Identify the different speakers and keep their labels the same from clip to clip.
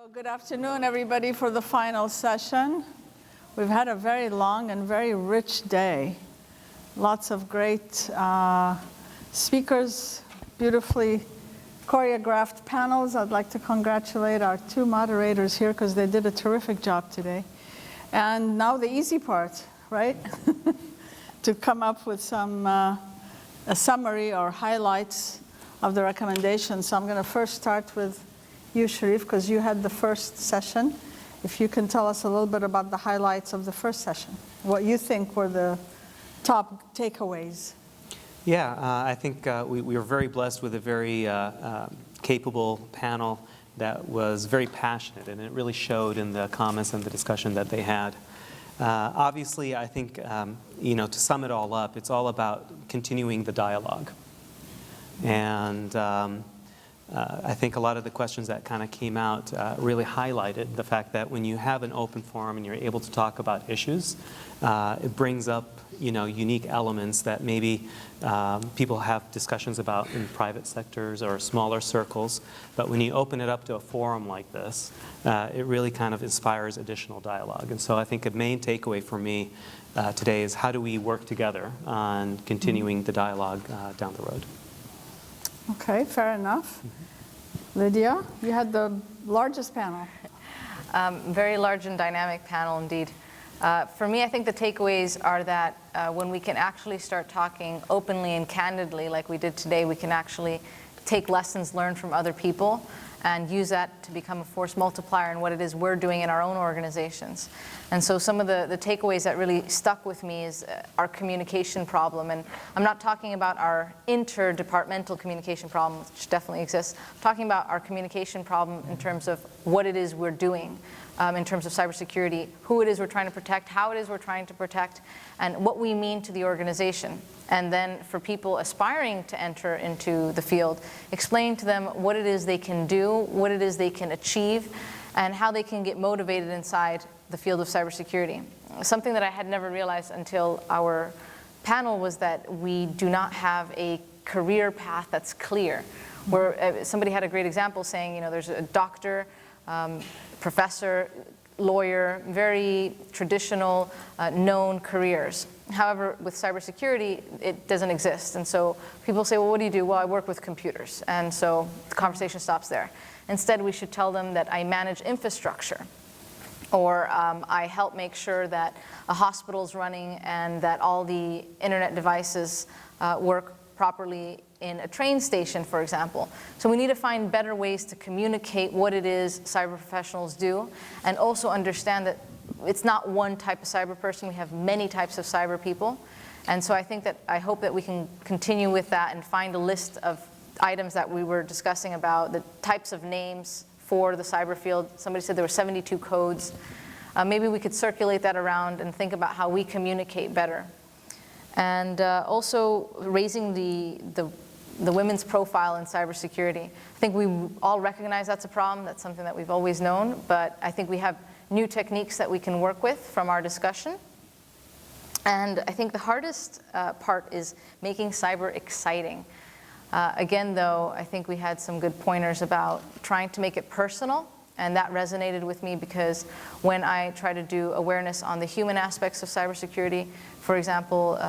Speaker 1: So good afternoon, everybody, for the final session. We've had a very long and very rich day. Lots of great speakers, beautifully choreographed panels. I'd like to congratulate our two moderators here because they did a terrific job today. And now the easy part, right? To come up with some a summary or highlights of the recommendations. So I'm going to first start with you, Sharief, because you had the first session. If you can tell us a little bit about the highlights of the first session, what you think were the top takeaways.
Speaker 2: Yeah, I think we were very blessed with a very capable panel that was very passionate, and it really showed in the comments and the discussion that they had. Obviously, I think, to sum it all up, it's all about continuing the dialogue. And I think a lot of the questions that kind of came out really highlighted the fact that when you have an open forum and you're able to talk about issues, it brings up unique elements that maybe people have discussions about in private sectors or smaller circles. But when you open it up to a forum like this, it really kind of inspires additional dialogue. And so I think a main takeaway for me today is how do we work together on continuing the dialogue down the road.
Speaker 1: Okay, fair enough. Lydia, you had the largest panel.
Speaker 3: Very large and dynamic panel indeed. For me, I think the takeaways are that when we can actually start talking openly and candidly like we did today, we can actually take lessons learned from other people and use that to become a force multiplier in what it is we're doing in our own organizations. And so some of the takeaways that really stuck with me is our communication problem. And I'm not talking about our interdepartmental communication problem, which definitely exists. I'm talking about our communication problem in terms of what it is we're doing in terms of cybersecurity, who it is we're trying to protect, how it is we're trying to protect, and what we mean to the organization. And then for people aspiring to enter into the field, explain to them what it is they can do, what it is they can achieve, and how they can get motivated inside the field of cybersecurity. Something that I had never realized until our panel was that we do not have a career path that's clear. Where somebody had a great example saying, there's a doctor, professor, lawyer, very traditional, known careers. However, with cybersecurity, it doesn't exist. And so people say, well, what do you do? Well, I work with computers. And so the conversation stops there. Instead, we should tell them that I manage infrastructure, or I help make sure that a hospital's running and that all the internet devices work properly in a train station, for example. So we need to find better ways to communicate what it is cyber professionals do, and also understand that it's not one type of cyber person. We have many types of cyber people. And so I hope that we can continue with that and find a list of items that we were discussing about, the types of names for the cyber field. Somebody said there were 72 codes. Maybe we could circulate that around and think about how we communicate better. And also raising the women's profile in cybersecurity. I think we all recognize that's a problem. That's something that we've always known. But I think we have new techniques that we can work with from our discussion. And I think the hardest part is making cyber exciting. Again, though, I think we had some good pointers about trying to make it personal. And that resonated with me because when I try to do awareness on the human aspects of cybersecurity, for example,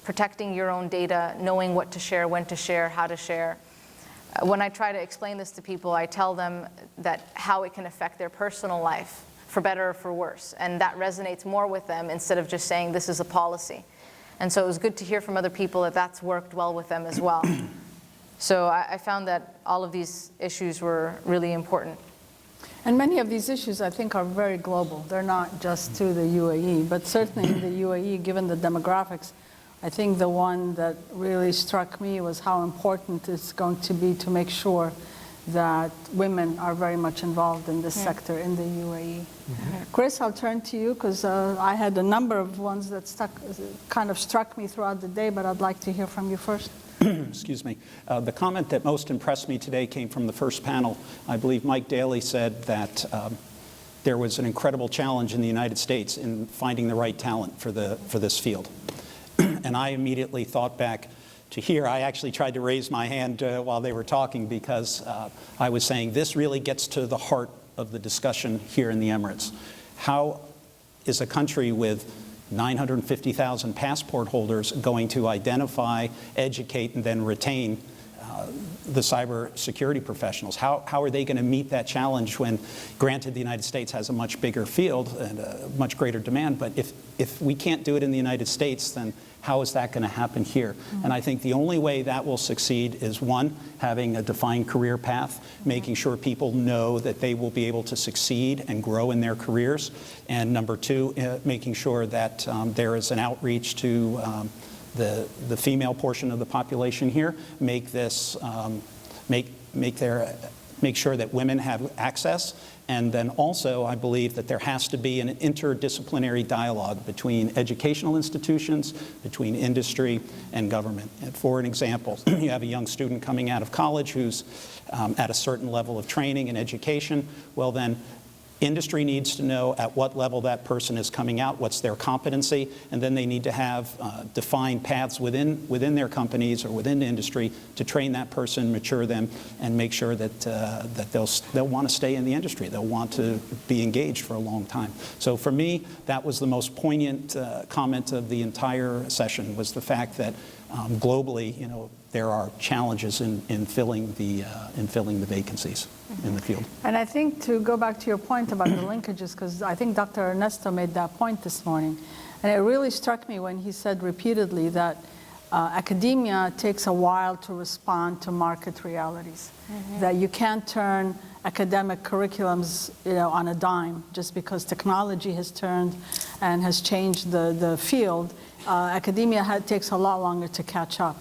Speaker 3: protecting your own data, knowing what to share, when to share, how to share. When I try to explain this to people, I tell them that how it can affect their personal life, for better or for worse. And that resonates more with them instead of just saying this is a policy. And so it was good to hear from other people that that's worked well with them as well. So I found that all of these issues were really important.
Speaker 1: And many of these issues, I think, are very global. They're not just to the UAE, but certainly in the UAE, given the demographics, I think the one that really struck me was how important it's going to be to make sure that women are very much involved in this sector in the UAE. Chris, I'll turn to you because I had a number of ones that kind of struck me throughout the day, but I'd like to hear from you first.
Speaker 4: Excuse me. The comment that most impressed me today came from the first panel. I believe Mike Daly said that there was an incredible challenge in the United States in finding the right talent for this field. And I immediately thought back to here. I actually tried to raise my hand while they were talking because I was saying this really gets to the heart of the discussion here in the Emirates. How is a country with 950,000 passport holders going to identify, educate, and then retain the cybersecurity professionals? How are they going to meet that challenge when, granted, the United States has a much bigger field and a much greater demand, but if we can't do it in the United States, then how is that going to happen here? Mm-hmm. And I think the only way that will succeed is, one, having a defined career path, making sure people know that they will be able to succeed and grow in their careers, and number two, making sure that there is an outreach to the female portion of the population here, make sure that women have access, and then also I believe that there has to be an interdisciplinary dialogue between educational institutions, between industry and government. And for an example, you have a young student coming out of college who's at a certain level of training and education. Well then, industry needs to know at what level that person is coming out, what's their competency, and then they need to have defined paths within their companies or within the industry to train that person, mature them, and make sure that they'll want to stay in the industry. They'll want to be engaged for a long time. So for me, that was the most poignant comment of the entire session, was the fact that globally, you know, there are challenges in filling the vacancies in the field.
Speaker 1: And I think, to go back to your point about the linkages, because I think Dr. Ernesto made that point this morning, and it really struck me when he said repeatedly that academia takes a while to respond to market realities, that you can't turn academic curriculums, you know, on a dime just because technology has turned and has changed the field. Academia takes a lot longer to catch up.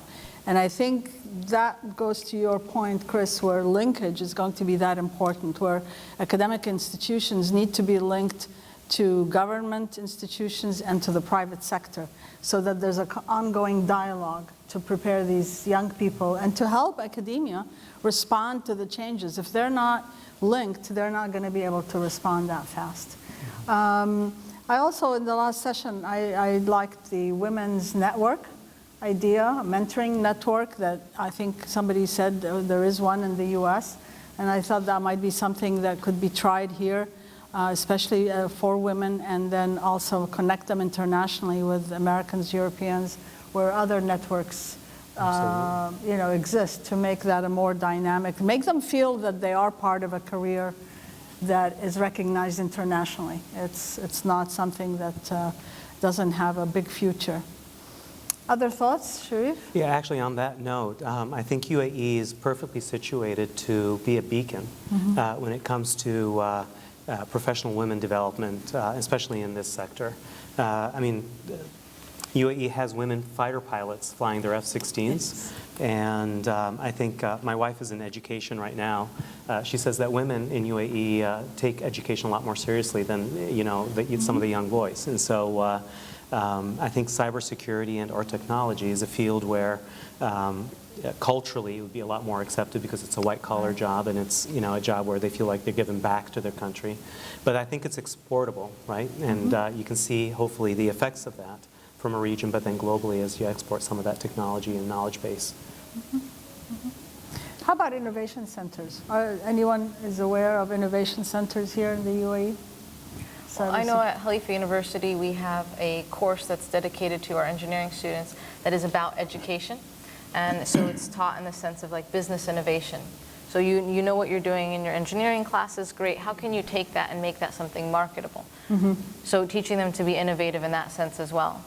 Speaker 1: And I think that goes to your point, Chris, where linkage is going to be that important, where academic institutions need to be linked to government institutions and to the private sector, so that there's an ongoing dialogue to prepare these young people and to help academia respond to the changes. If they're not linked, they're not going to be able to respond that fast. I also, in the last session, I liked the women's network idea, a mentoring network that I think somebody said there is one in the US, and I thought that might be something that could be tried here, especially for women, and then also connect them internationally with Americans, Europeans, where other networks you know, exist, to make that a more dynamic, make them feel that they are part of a career that is recognized internationally. It's not something that doesn't have a big future. Other thoughts, Sharief?
Speaker 2: Yeah, actually on that note, I think UAE is perfectly situated to be a beacon when it comes to professional women development, especially in this sector. I mean, UAE has women fighter pilots flying their F-16s, and I think my wife is in education right now. She says that women in UAE take education a lot more seriously than, you know, some of the young boys, and so I think cybersecurity and/or technology is a field where culturally it would be a lot more accepted because it's a white-collar job, and it's, you know, a job where they feel like they're giving back to their country. But I think it's exportable, right? And you can see hopefully the effects of that from a region, but then globally as you export some of that technology and knowledge base.
Speaker 1: How about innovation centers? Anyone is aware of innovation centers here in the UAE?
Speaker 3: Well, I know at Khalifa University we have a course that's dedicated to our engineering students that is about education. And so it's taught in the sense of like business innovation. So you know what you're doing in your engineering classes, great. How can you take that and make that something marketable? So teaching them to be innovative in that sense as well.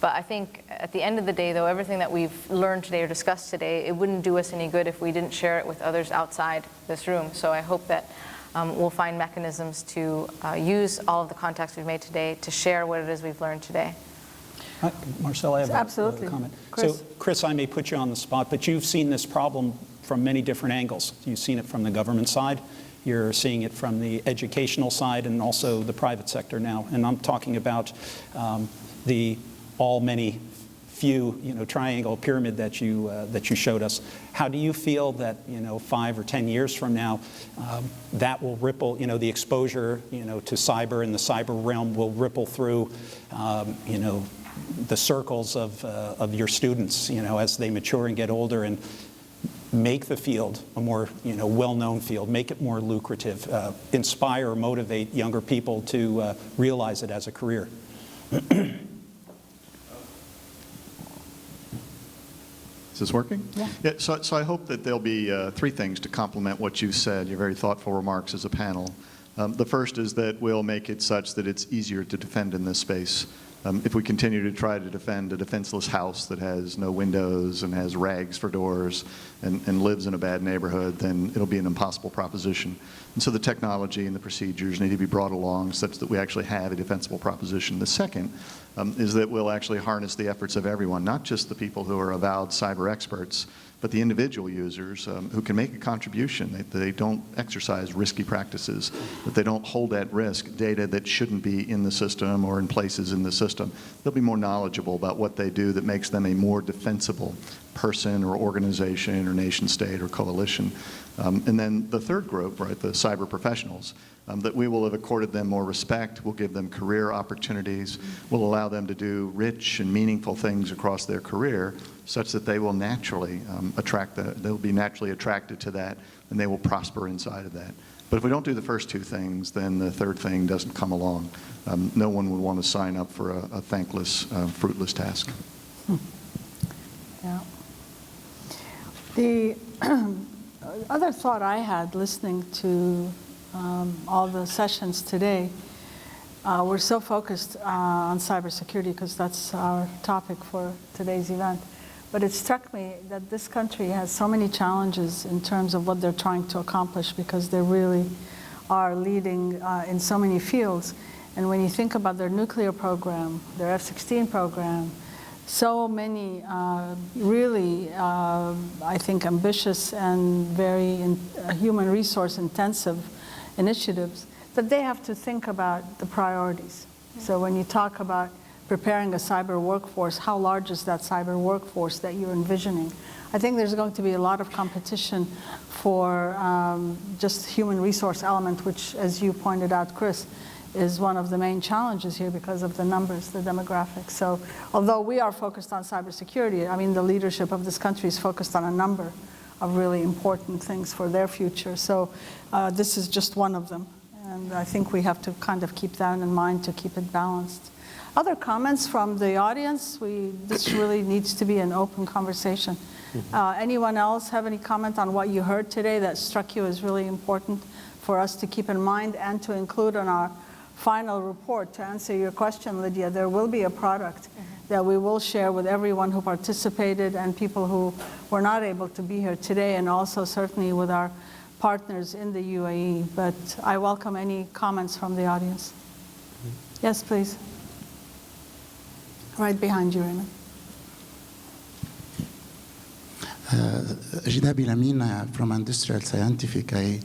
Speaker 3: But I think at the end of the day, though, everything that we've learned today or discussed today, it wouldn't do us any good if we didn't share it with others outside this room. So I hope that we'll find mechanisms to use all of the contacts we've made today to share what it is we've learned today.
Speaker 4: Marcelle, I have a comment.
Speaker 1: Chris.
Speaker 4: So, Chris, I may put you on the spot, but you've seen this problem from many different angles. You've seen it from the government side, you're seeing it from the educational side, and also the private sector now. And I'm talking about the many few, you know, triangle pyramid that you showed us. How do you feel that, you know, 5 or 10 years from now, that will ripple, you know, the exposure, you know, to cyber and the cyber realm will ripple through, you know, the circles of your students, you know, as they mature and get older, and make the field a more well-known field, make it more lucrative, inspire, motivate younger people to realize it as a career.
Speaker 5: Is this working?
Speaker 1: Yeah.
Speaker 5: So I hope that there'll be three things to complement what you said, your very thoughtful remarks as a panel. The first is that we'll make it such that it's easier to defend in this space. If we continue to try to defend a defenseless house that has no windows and has rags for doors and lives in a bad neighborhood, then it'll be an impossible proposition. And so the technology and the procedures need to be brought along such that we actually have a defensible proposition. The second is that we'll actually harness the efforts of everyone, not just the people who are avowed cyber experts, but the individual users who can make a contribution. They don't exercise risky practices, that they don't hold at risk data that shouldn't be in the system or in places in the system. They'll be more knowledgeable about what they do that makes them a more defensible person or organization or nation state or coalition. And then the third group, right, the cyber professionals, that we will have accorded them more respect, we'll give them career opportunities, we'll allow them to do rich and meaningful things across their career such that they will naturally they'll be naturally attracted to that and they will prosper inside of that. But if we don't do the first two things, then the third thing doesn't come along. No one would want to sign up for a thankless, fruitless task.
Speaker 1: Yeah. The other thought I had listening to all the sessions today, we're so focused on cybersecurity because that's our topic for today's event. But it struck me that this country has so many challenges in terms of what they're trying to accomplish because they really are leading in so many fields. And when you think about their nuclear program, their F-16 program, so many really, I think, ambitious and very human resource intensive initiatives that they have to think about the priorities. So when you talk about preparing a cyber workforce, how large is that cyber workforce that you're envisioning? I think there's going to be a lot of competition for just human resource element, which, as you pointed out, Chris, is one of the main challenges here because of the numbers, the demographics. So although we are focused on cybersecurity, I mean, the leadership of this country is focused on a number of really important things for their future. So this is just one of them. And I think we have to kind of keep that in mind to keep it balanced. Other comments from the audience? This really needs to be an open conversation. Anyone else have any comment on what you heard today that struck you as really important for us to keep in mind and to include in our final report? To answer your question, Lydia, there will be a product that we will share with everyone who participated and people who were not able to be here today, and also certainly with our partners in the UAE. But I welcome any comments from the audience. Yes, please. Right behind you, Raymond.
Speaker 6: Jidabi Lamina from Industrial Scientific. I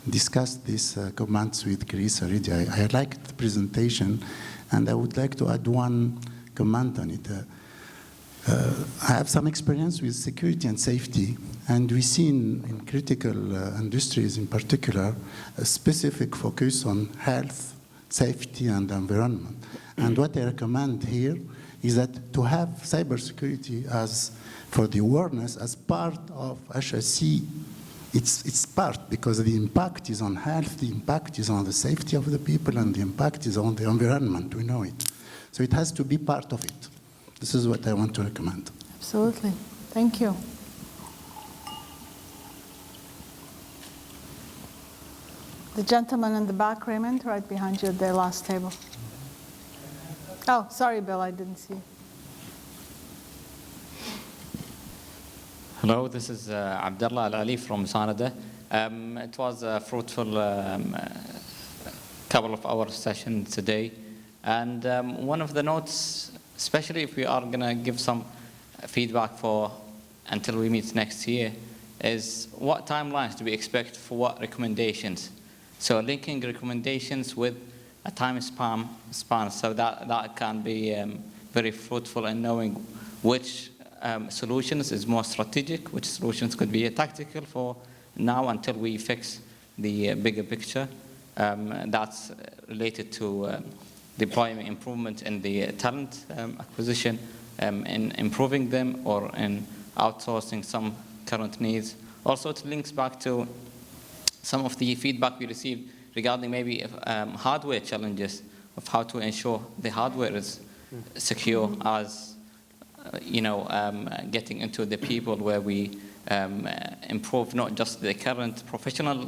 Speaker 6: discussed these comments with Chris already. I liked the presentation, and I would like to add one comment on it. I have some experience with security and safety, and we see in critical industries in particular a specific focus on health, safety, and environment. And what I recommend here is that to have cybersecurity as for the awareness as part of HSE, it's part because the impact is on health, the impact is on the safety of the people, and the impact is on the environment. We know it. So it has to be part of it. This is what I want to recommend.
Speaker 1: Absolutely. Thank you. The gentleman in the back, Raymond, right behind you at the last table. Oh, sorry, Bill, I didn't see you.
Speaker 7: Hello, this is Abdullah Al-Ali from Sanada. It was a fruitful couple of hour session today. And one of the notes, especially if we are going to give some feedback for until we meet next year, is what timelines do we expect for what recommendations? So linking recommendations with a time span so that can be very fruitful in knowing which solutions is more strategic, which solutions could be tactical for now until we fix the bigger picture. That's related to deployment improvement in the talent acquisition, in improving them or in outsourcing some current needs, Also, it links back to some of the feedback we received regarding maybe hardware challenges of how to ensure the hardware is secure as, getting into the people where we improve not just the current professional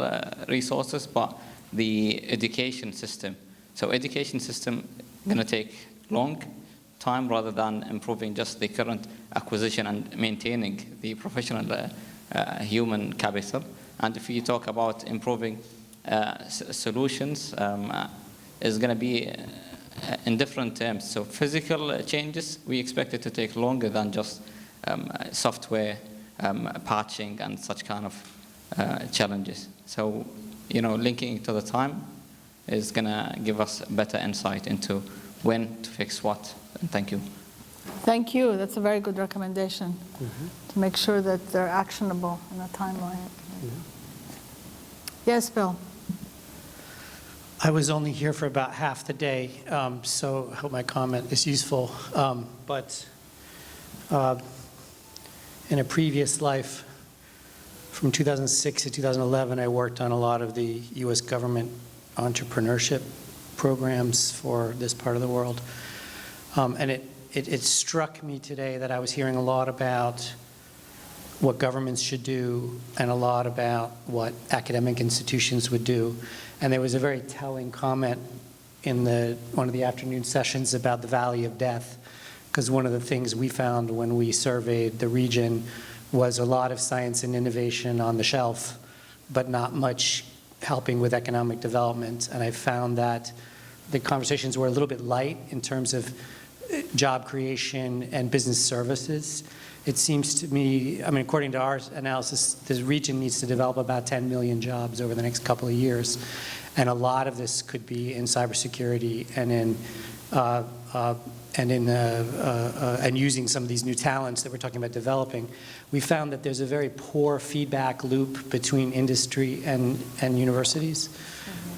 Speaker 7: resources, but the education system. So education system going to take long time rather than improving just the current acquisition and maintaining the professional human capital. And if you talk about improving solutions, is going to be in different terms. So physical changes, we expect it to take longer than just software patching and such kind of challenges. So, linking to the time is going to give us better insight into when to fix what. And thank you.
Speaker 1: Thank you. That's a very good recommendation to make sure that they're actionable in a timeline. Yes, Bill.
Speaker 8: I was only here for about half the day, so I hope my comment is useful. But in a previous life, from 2006 to 2011, I worked on a lot of the U.S. government entrepreneurship programs for this part of the world. And it struck me today that I was hearing a lot about what governments should do and a lot about what academic institutions would do. And there was a very telling comment in one of the afternoon sessions about the valley of death, because one of the things we found when we surveyed the region was a lot of science and innovation on the shelf, but not much helping with economic development. And I found that the conversations were a little bit light in terms of job creation and business services. It seems to me, according to our analysis, this region needs to develop about 10 million jobs over the next couple of years. And a lot of this could be in cybersecurity and using some of these new talents that we're talking about developing. We found that there's a very poor feedback loop between industry and universities.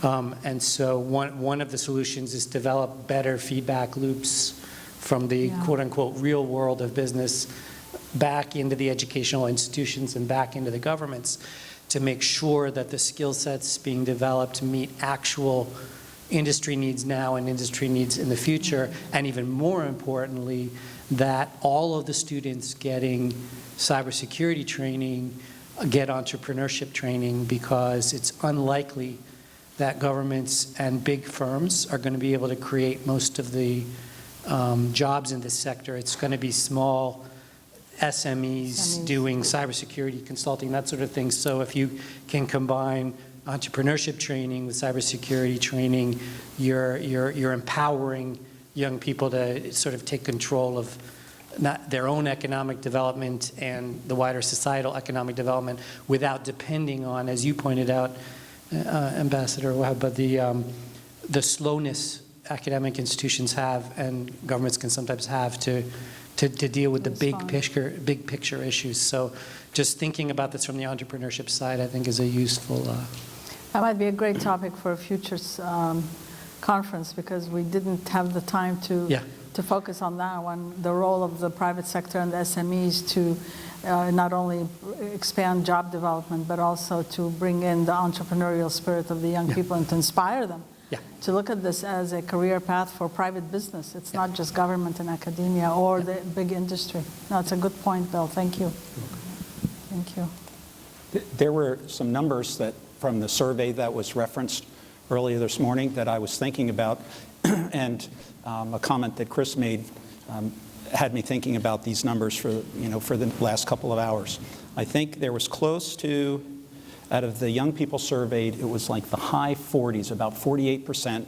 Speaker 8: And so one of the solutions is develop better feedback loops from the quote-unquote real world of business back into the educational institutions and back into the governments to make sure that the skill sets being developed meet actual industry needs now and industry needs in the future, and even more importantly, that all of the students getting cybersecurity training get entrepreneurship training, because it's unlikely that governments and big firms are going to be able to create most of the jobs in this sector. It's going to be small SMEs doing cybersecurity consulting, that sort of thing. So if you can combine entrepreneurship training with cybersecurity training, you're empowering young people to sort of take control of not their own economic development and the wider societal economic development without depending on, as you pointed out, Ambassador Wahba, the slowness academic institutions have and governments can sometimes have to deal with the big picture issues. So just thinking about this from the entrepreneurship side, I think, is a useful.
Speaker 1: That might be a great topic for a future conference, because we didn't have the time to focus on that one, the role of the private sector and the SMEs to not only expand job development, but also to bring in the entrepreneurial spirit of the young people and to inspire them to look at this as a career path for private business. It's not just government and academia or the big industry. No, it's a good point, Bill. Thank you. Thank you.
Speaker 4: There were some numbers that from the survey that was referenced earlier this morning that I was thinking about, and a comment that Chris made had me thinking about these numbers for the last couple of hours. I think there was close to, out of the young people surveyed, it was like the high 40s, about 48%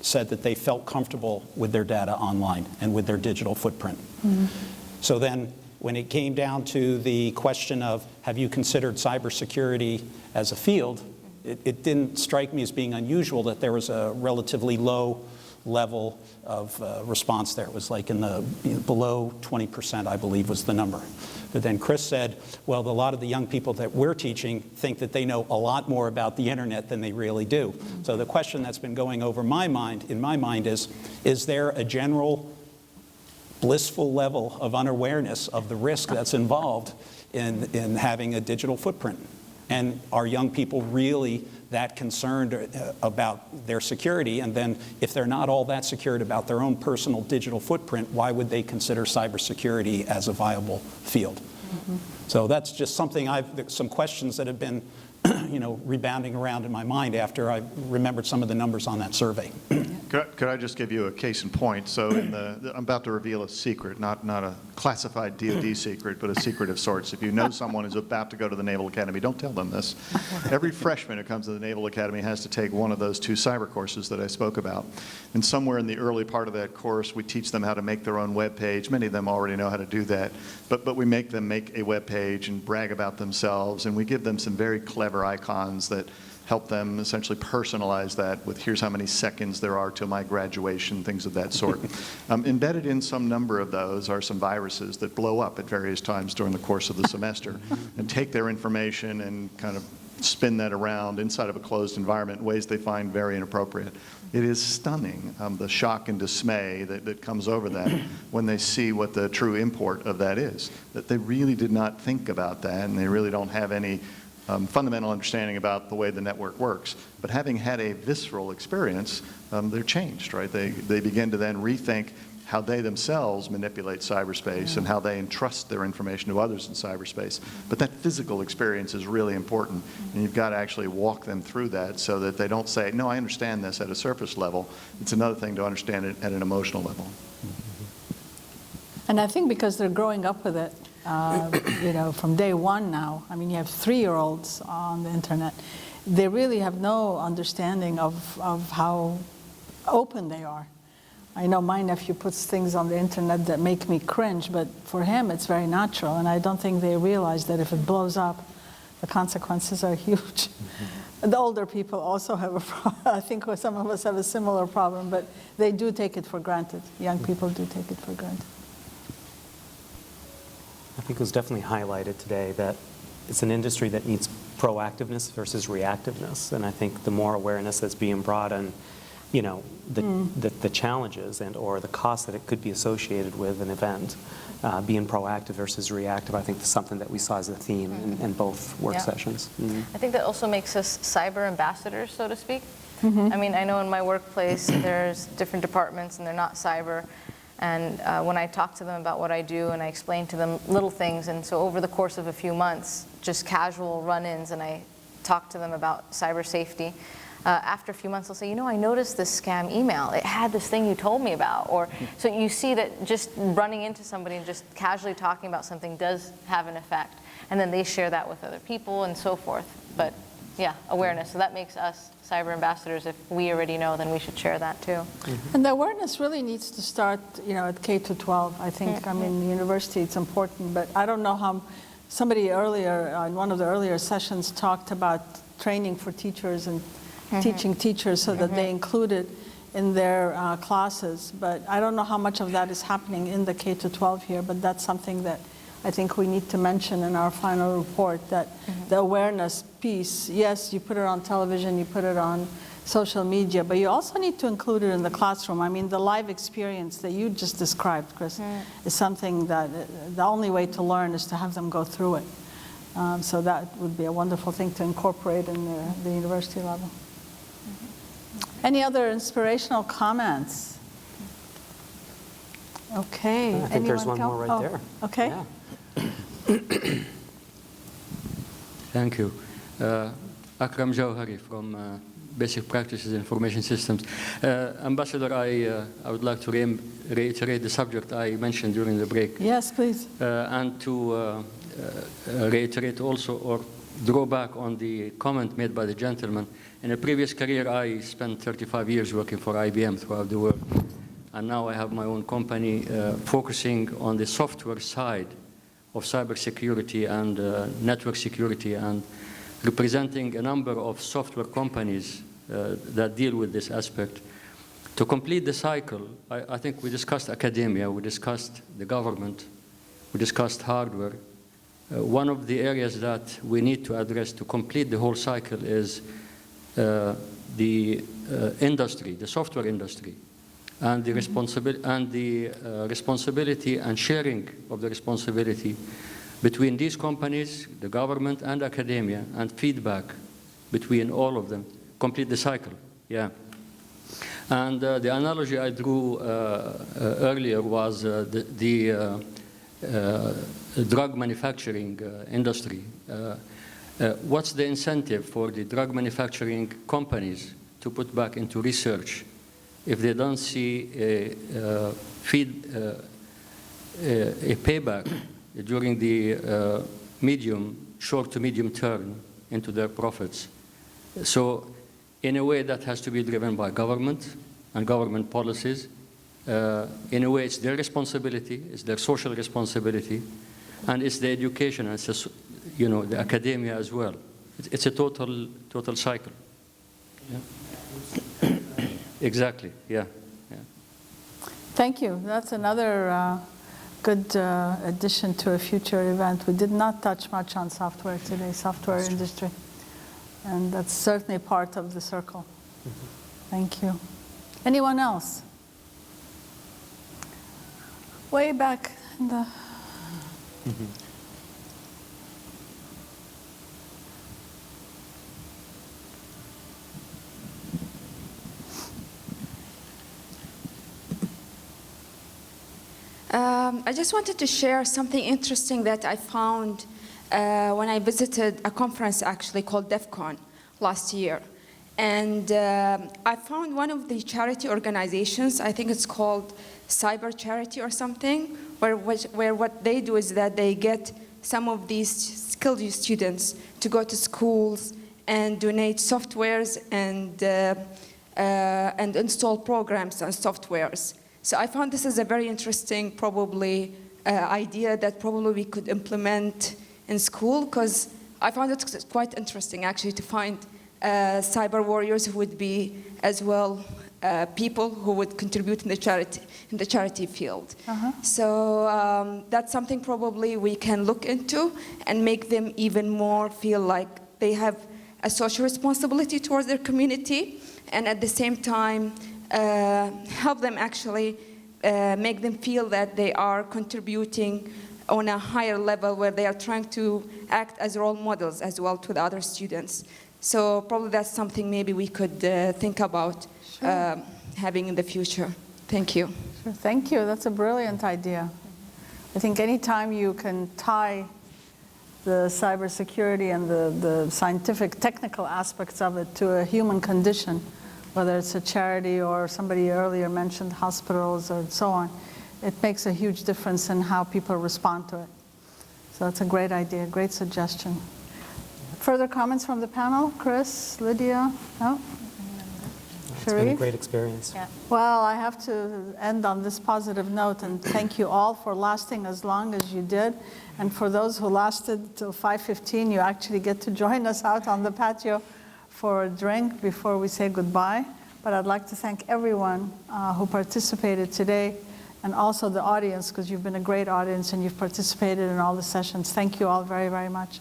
Speaker 4: said that they felt comfortable with their data online and with their digital footprint. So then when it came down to the question of, have you considered cybersecurity as a field, it didn't strike me as being unusual that there was a relatively low level of response there. It was like in the below 20%, I believe, was the number. But then Chris said, well, a lot of the young people that we're teaching think that they know a lot more about the internet than they really do. So the question that's been going over in my mind is there a general blissful level of unawareness of the risk that's involved in having a digital footprint. And are young people really that concerned about their security? And then if they're not all that secured about their own personal digital footprint, why would they consider cybersecurity as a viable field? Mm-hmm. So that's just something some questions that have been rebounding around in my mind after I remembered some of the numbers on that survey.
Speaker 5: Could I just give you a case in point? So I'm about to reveal a secret, not a classified DoD secret, but a secret of sorts. If you know someone who's about to go to the Naval Academy, don't tell them this. Every freshman who comes to the Naval Academy has to take one of those 2 cyber courses that I spoke about. And somewhere in the early part of that course, we teach them how to make their own web page. Many of them already know how to do that. But we make them make a web page and brag about themselves, and we give them some very clever icons that help them essentially personalize that with here's how many seconds there are to my graduation, things of that sort. Embedded in some number of those are some viruses that blow up at various times during the course of the semester and take their information and kind of spin that around inside of a closed environment in ways they find very inappropriate. It is stunning, the shock and dismay that comes over them when they see what the true import of that is, that they really did not think about that and they really don't have any fundamental understanding about the way the network works. But having had a visceral experience, they're changed, right? They begin to then rethink how they themselves manipulate cyberspace and how they entrust their information to others in cyberspace. But that physical experience is really important, and you've got to actually walk them through that so that they don't say, no, I understand this at a surface level. It's another thing to understand it at an emotional level.
Speaker 1: And I think because they're growing up with it, from day one now. I mean, you have 3-year-olds on the internet. They really have no understanding of how open they are. I know my nephew puts things on the internet that make me cringe, but for him it's very natural, and I don't think they realize that if it blows up, the consequences are huge. Mm-hmm. The older people also have a problem. I think some of us have a similar problem, but they do take it for granted. Young people do take it for granted.
Speaker 2: I think it was definitely highlighted today that it's an industry that needs proactiveness versus reactiveness, and I think the more awareness that's being brought on, the challenges and or the cost that it could be associated with an event, being proactive versus reactive, I think that's something that we saw as a theme in both work sessions. Mm-hmm.
Speaker 3: I think that also makes us cyber ambassadors, so to speak. Mm-hmm. I mean, I know in my workplace there's different departments and they're not cyber. And when I talk to them about what I do and I explain to them little things, and so over the course of a few months, just casual run-ins, and I talk to them about cyber safety, after a few months they'll say, I noticed this scam email. It had this thing you told me about. Or so you see that just running into somebody and just casually talking about something does have an effect. And then they share that with other people and so forth. But yeah, awareness. So that makes us cyber ambassadors. If we already know, then we should share that too.
Speaker 1: Mm-hmm. And the awareness really needs to start, at K to 12. I think, mm-hmm. I mean, university, it's important, but I don't know how somebody earlier, in one of the earlier sessions, talked about training for teachers and teaching teachers so that they include it in their classes. But I don't know how much of that is happening in the K to 12 here, but that's something that I think we need to mention in our final report, that the awareness piece, yes, you put it on television, you put it on social media, but you also need to include it in the classroom. I mean, the live experience that you just described, Chris, is something that the only way to learn is to have them go through it. So that would be a wonderful thing to incorporate in the university level. Any other inspirational comments? Okay.
Speaker 2: I think there's one more right there.
Speaker 1: Okay.
Speaker 2: Yeah.
Speaker 9: Thank you. Akram Jauhari from Basic Practices Information Systems. Ambassador, I would like to reiterate the subject I mentioned during the break.
Speaker 1: Yes, please.
Speaker 9: And to reiterate also or draw back on the comment made by the gentleman. In a previous career, I spent 35 years working for IBM throughout the world. And now I have my own company focusing on the software side of cybersecurity and network security, and representing a number of software companies that deal with this aspect. To complete the cycle, I think we discussed academia, we discussed the government, we discussed hardware. One of the areas that we need to address to complete the whole cycle is the industry, the software industry. and the responsibility and sharing of the responsibility between these companies, the government, and academia, and feedback between all of them, complete the cycle. Yeah. And the analogy I drew earlier was the drug manufacturing industry. What's the incentive for the drug manufacturing companies to put back into research if they don't see a payback during the short to medium term into their profits? So in a way that has to be driven by government and government policies. In a way it's their responsibility, it's their social responsibility, and it's the education, and it's the academia as well. It's a total cycle. Yeah. Exactly, yeah.
Speaker 1: Thank you. That's another good addition to a future event. We did not touch much on software today, software industry. And that's certainly part of the circle. Thank you. Anyone else? Way back in the...
Speaker 10: I just wanted to share something interesting that I found when I visited a conference actually called DEF CON last year. And I found one of the charity organizations, I think it's called Cyber Charity or something, where what they do is that they get some of these skilled students to go to schools and donate softwares and install programs and softwares. So I found this is a very interesting, probably, idea that probably we could implement in school, because I found it quite interesting, actually, to find cyber warriors who would be, as well, people who would contribute in the charity field. So that's something probably we can look into and make them even more feel like they have a social responsibility towards their community, and at the same time, help them actually make them feel that they are contributing on a higher level, where they are trying to act as role models as well to the other students. So probably that's something maybe we could think about having in the future. Thank you.
Speaker 1: Sure. Thank you. That's a brilliant idea. I think anytime you can tie the cybersecurity and the scientific, technical aspects of it to a human condition, whether it's a charity or somebody earlier mentioned hospitals or so on, it makes a huge difference in how people respond to it. So that's a great idea, great suggestion. Further comments from the panel? Chris, Lydia? No?
Speaker 2: It's been a great experience.
Speaker 1: Yeah. Well, I have to end on this positive note and thank you all for lasting as long as you did. And for those who lasted till 5:15, you actually get to join us out on the patio for a drink before we say goodbye. But I'd like to thank everyone who participated today, and also the audience, because you've been a great audience and you've participated in all the sessions. Thank you all very, very much.